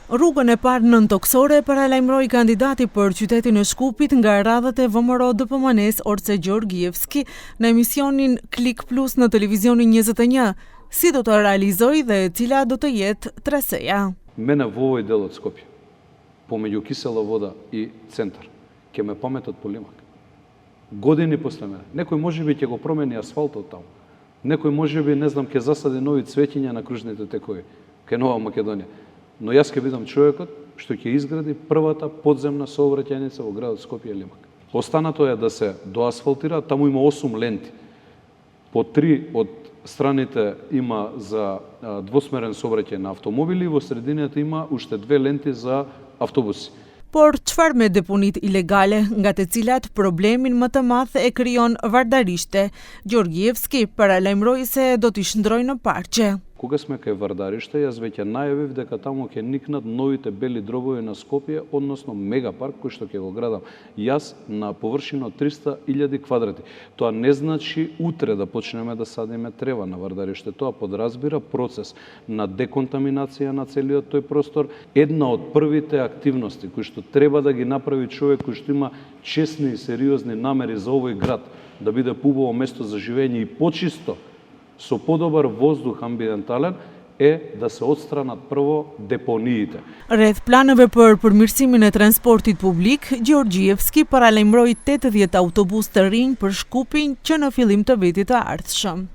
Rrugën e parë nëntoksore paralajmëroi kandidati për qytetin e Shkupit nga radhët e VMRO DPMNES Orce Gjorgjevski në emisionin Klik Plus në televizionin 21. Si do të realizoj dhe cila do të jetë traseja. Мене во овој дел од Скопје, помеѓу кисела вода и центар, ќе ме паметат по Лимак. Години после мене. Некој можеби ќе го промени асфалтот таму. Некој можеби, не знам, ќе засади нови цветиња на кружните текови, кај Нова Македонија. Но јас ќе бидам човекот што ќе изгради првата подземна сообраќајница во градот Скопје и Лимак. Останато е да се доасфалтира, таму има 8 ленти. По 3 од страните има за двосмерен сообраќај на автомобили, во средината има уште 2 ленти за автобуси. Por çfarë me deponit ilegale, nga të cilat problemin më të madh e krijon vardarishte? Gjorgjevski paralajmëroi se do t'i shndrojë në parqe. Кога сме кај Вардариште, јас веќе најавив дека таму ќе никнат новите бели дробови на Скопје, односно мегапарк кој што ќе го градам јас на површина од 300.000 квадрати. Тоа не значи утре да почнеме да садиме трева на Вардариште. Тоа подразбира процес на деконтаминација на целиот тој простор. Една од првите активности кои што треба да ги направи човек кој што има честни и сериозни намери за овој град, да биде поубаво место за живење и почисто, со подобар воздух амбиентален, е да се отстранат прво депониите. Rreth planeve për përmirësimin e transportit publik, Gjorgjevski paralajmëroi 80 autobus të rinj për Shkupin që në fillim të vitit të ardhshëm.